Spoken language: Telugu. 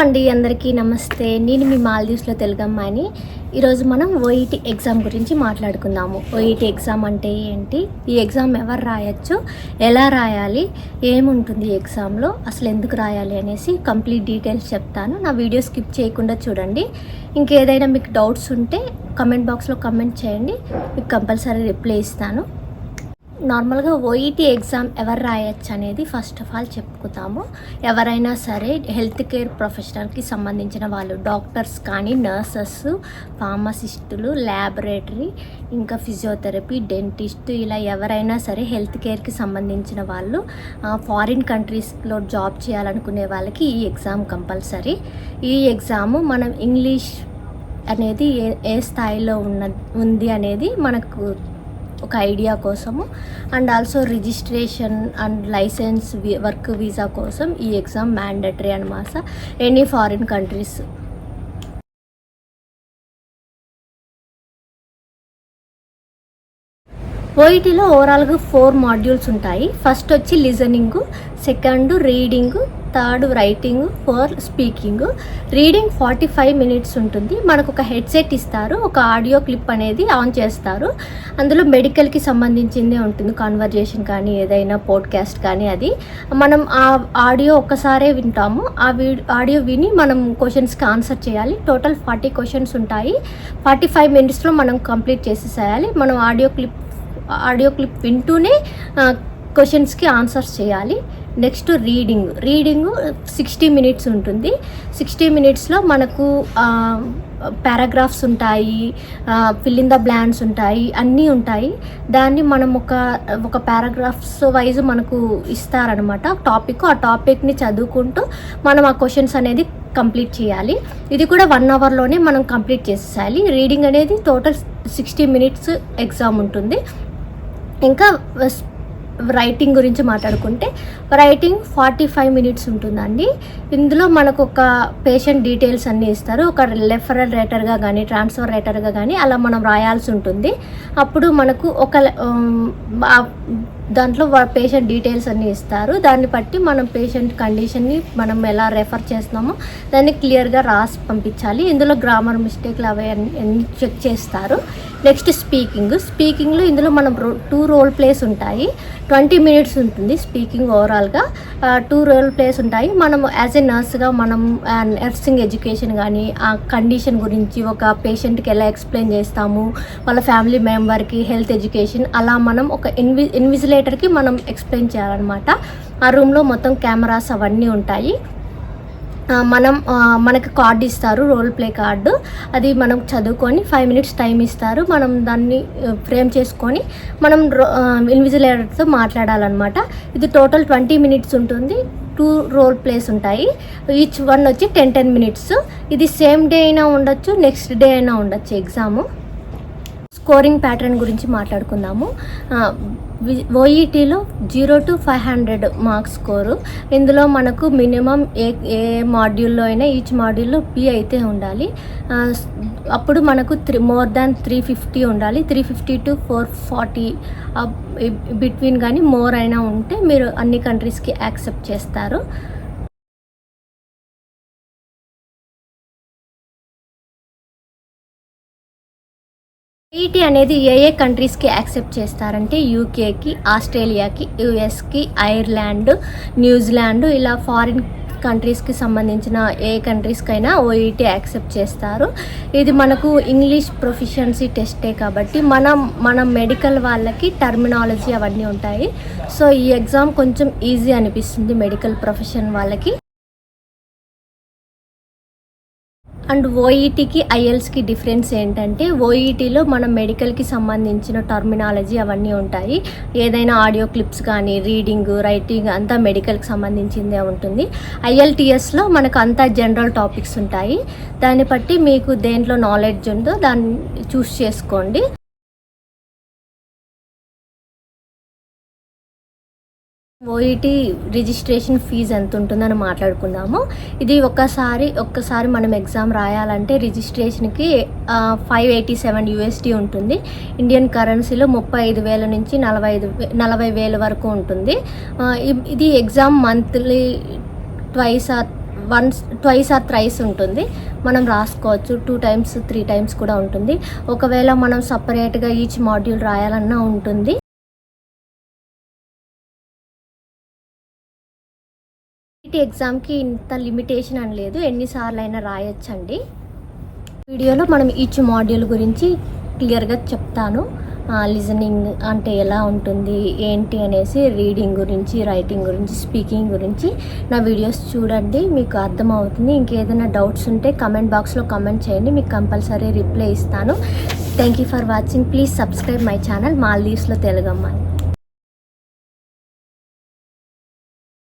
అండి, అందరికీ నమస్తే. నేను మీ మాల్దీవ్స్లో తెలుగమ్మాయిని. ఈరోజు మనం ఓఈటీ ఎగ్జామ్ గురించి మాట్లాడుకుందాము. ఓఈటీ ఎగ్జామ్ అంటే ఏంటి, ఈ ఎగ్జామ్ ఎవరు రాయొచ్చు, ఎలా రాయాలి, ఏముంటుంది ఎగ్జామ్లో, అసలు ఎందుకు రాయాలి అనేసి కంప్లీట్ డీటెయిల్స్ చెప్తాను. నా వీడియో స్కిప్ చేయకుండా చూడండి. ఇంకేదైనా మీకు డౌట్స్ ఉంటే కమెంట్ బాక్స్లో కమెంట్ చేయండి, మీకు కంపల్సరీ రిప్లై ఇస్తాను. నార్మల్గా ఓఈటీ ఎగ్జామ్ ఎవరు రాయొచ్చు అనేది ఫస్ట్ ఆఫ్ ఆల్ చెప్పుకుందాము. ఎవరైనా సరే హెల్త్ కేర్ ప్రొఫెషనల్కి సంబంధించిన వాళ్ళు, డాక్టర్స్ కానీ, నర్సెస్, ఫార్మసిస్టులు, ల్యాబొరేటరీ, ఇంకా ఫిజియోథెరపీ, డెంటిస్ట్, ఇలా ఎవరైనా సరే హెల్త్ కేర్కి సంబంధించిన వాళ్ళు, ఫారిన్ కంట్రీస్లో జాబ్ చేయాలనుకునే వాళ్ళకి ఈ ఎగ్జామ్ కంపల్సరీ. ఈ ఎగ్జాము మనం ఇంగ్లీష్ అనేది ఏ స్థాయిలో ఉంది అనేది మనకు ఒక ఐడియా కోసము, and also registration and licence, work visa కోసం ఈ ఎగ్జామ్ మ్యాండేటరీ అన్నమాట ఎనీ ఫారిన్ కంట్రీస్. ఓఈటీలో ఓవరాల్గా 4 మాడ్యూల్స్ ఉంటాయి. ఫస్ట్ వచ్చి listening, second reading, third writing, 4 speaking. Reading 45 minutes ఉంటుంది. మనకు ఒక హెడ్సెట్ ఇస్తారు, ఒక ఆడియో క్లిప్ అనేది ఆన్ చేస్తారు. అందులో మెడికల్కి సంబంధించిందే ఉంటుంది, కాన్వర్జేషన్ కానీ ఏదైనా పోడ్కాస్ట్ కానీ. అది మనం ఆ ఆడియో ఒక్కసారే వింటాము. ఆడియో విని మనం క్వశ్చన్స్కి ఆన్సర్ చేయాలి. టోటల్ 40 క్వశ్చన్స్ ఉంటాయి. 45 మినిట్స్లో మనం కంప్లీట్ చేసేసేయాలి. మనం ఆడియో క్లిప్ వింటూనే క్వశ్చన్స్కి ఆన్సర్స్ చేయాలి. నెక్స్ట్ రీడింగ్ 60 మినిట్స్ ఉంటుంది. 60 మినిట్స్లో మనకు పారాగ్రాఫ్స్ ఉంటాయి, ఫిల్ ఇన్ ద బ్లాంక్స్ ఉంటాయి, అన్నీ ఉంటాయి. దాన్ని మనం ఒక పారాగ్రాఫ్స్ వైజ్ మనకు ఇస్తారనమాట ఆ టాపిక్ని చదువుకుంటూ మనం ఆ క్వశ్చన్స్ అనేది కంప్లీట్ చేయాలి. ఇది కూడా 1 అవర్లోనే మనం కంప్లీట్ చేసేయాలి. రీడింగ్ అనేది టోటల్ 60 మినిట్స్ ఎగ్జామ్ ఉంటుంది. ఇంకా రైటింగ్ గురించి మాట్లాడుకుంటే రైటింగ్ 45 మినిట్స్ ఉంటుందండి. ఇందులో మనకు ఒక పేషెంట్ డీటెయిల్స్ అన్నీ ఇస్తారు. ఒక రెఫరల్ రైటర్గా కానీ, ట్రాన్స్ఫర్ రైటర్గా కానీ అలా మనం రాయాల్సి ఉంటుంది. అప్పుడు మనకు దాంట్లో పేషెంట్ డీటెయిల్స్ అన్నీ ఇస్తారు. దాన్ని బట్టి మనం పేషెంట్ కండిషన్ని మనం ఎలా రెఫర్ చేస్తున్నామో దాన్ని క్లియర్గా రాసి పంపించాలి. ఇందులో గ్రామర్ మిస్టేక్లు అవి అన్నీ చెక్ చేస్తారు. నెక్స్ట్ స్పీకింగ్లో ఇందులో మనం 2 రోల్ ప్లేస్ ఉంటాయి. 20 మినిట్స్ ఉంటుంది స్పీకింగ్. ఓవరాల్గా 2 రోల్ ప్లేస్ ఉంటాయి. మనం యాజ్ ఏ నర్స్గా మనం నర్సింగ్ ఎడ్యుకేషన్ కానీ, ఆ కండిషన్ గురించి ఒక పేషెంట్కి ఎలా ఎక్స్ప్లెయిన్ చేస్తాము, వాళ్ళ ఫ్యామిలీ మెంబర్కి హెల్త్ ఎడ్యుకేషన్, అలా మనం ఒక ఇన్విజిలేటర్కి మనం ఎక్స్ప్లెయిన్ చేయాలన్నమాట. ఆ రూమ్లో మొత్తం కెమెరాస్ అవన్నీ ఉంటాయి. మనకు కార్డు ఇస్తారు, రోల్ ప్లే కార్డు. అది మనం చదువుకొని 5 మినిట్స్ టైం ఇస్తారు. మనం దాన్ని ఫ్రేమ్ చేసుకొని మనం ఇన్విజిలేటర్తో మాట్లాడాలన్నమాట. ఇది టోటల్ 20 మినిట్స్ ఉంటుంది. 2 రోల్ ప్లేస్ ఉంటాయి. ఈచ్ వన్ వచ్చి 10 మినిట్స్. ఇది సేమ్ డే అయినా ఉండొచ్చు, నెక్స్ట్ డే అయినా ఉండొచ్చు ఎగ్జాము. స్కోరింగ్ ప్యాటర్న్ గురించి మాట్లాడుకుందాము. ఓఈటీలో 0 to 500 మార్క్స్ స్కోరు. ఇందులో మనకు మినిమం ఏ మాడ్యూల్లో అయినా ఈచ్ మాడ్యూల్లో P అయితే ఉండాలి. అప్పుడు మనకు మోర్ దాన్ 350 ఉండాలి. 350 to 440 బిట్వీన్ కానీ మోర్ అయినా ఉంటే మీరు అన్ని కంట్రీస్కి యాక్సెప్ట్ చేస్తారు. ఓఈటీ అనేది ఏ కంట్రీస్కి యాక్సెప్ట్ చేస్తారంటే యూకేకి, ఆస్ట్రేలియాకి, యుఎస్కి, ఐర్లాండ్, న్యూజిలాండ్, ఇలా ఫారిన్ కంట్రీస్కి సంబంధించిన ఏ కంట్రీస్కైనా ఓఈటీ యాక్సెప్ట్ చేస్తారు. ఇది మనకు ఇంగ్లీష్ ప్రొఫిషియన్సీ టెస్టే కాబట్టి మనం మెడికల్ వాళ్ళకి టర్మినాలజీ అవన్నీ ఉంటాయి. సో ఈ ఎగ్జామ్ కొంచెం ఈజీ అనిపిస్తుంది మెడికల్ ప్రొఫెషన్ వాళ్ళకి. అండ్ ఓఈటీకి ఐఎల్స్కి డిఫరెన్స్ ఏంటంటే, ఓఈటీలో మనం మెడికల్కి సంబంధించిన టర్మినాలజీ అవన్నీ ఉంటాయి. ఏదైనా ఆడియో క్లిప్స్ కానీ, రీడింగ్, రైటింగ్ అంతా మెడికల్కి సంబంధించిందే ఉంటుంది. ఐఎల్టీఎస్లో మనకు అంతా జనరల్ టాపిక్స్ ఉంటాయి. దాన్ని బట్టి మీకు దేంట్లో నాలెడ్జ్ ఉందో దాన్ని చూస్ చేసుకోండి. ఓఈటీ రిజిస్ట్రేషన్ ఫీజు ఎంత ఉంటుందని మాట్లాడుకుందాము. ఇది ఒక్కసారి మనం ఎగ్జామ్ రాయాలంటే రిజిస్ట్రేషన్కి 587 USD ఉంటుంది. ఇండియన్ కరెన్సీలో 35,000 నుంచి 40,000 వరకు ఉంటుంది. ఇది exam monthly twice once twice or thrice ఉంటుంది. మనం రాసుకోవచ్చు. 2 times 3 times కూడా ఉంటుంది. ఒకవేళ మనం సపరేట్గా ఈచ్ మాడ్యూల్ రాయాలన్నా ఉంటుంది. ఎగ్జామ్కి ఇంత లిమిటేషన్ అని లేదు, ఎన్నిసార్లు అయినా రాయొచ్చండి. వీడియోలో మనం ఈచ్ మాడ్యూల్ గురించి క్లియర్గా చెప్తాను. లిజనింగ్ అంటే ఎలా ఉంటుంది ఏంటి అనేసి, రీడింగ్ గురించి, రైటింగ్ గురించి, స్పీకింగ్ గురించి నా వీడియోస్ చూడండి, మీకు అర్థమవుతుంది. ఇంకేదైనా డౌట్స్ ఉంటే కమెంట్ బాక్స్లో కమెంట్ చేయండి, మీకు కంపల్సరీ రిప్లై ఇస్తాను. Thank you for watching. Please subscribe my channel మాల్దీవ్స్లో తెలుగు అమ్మాయి.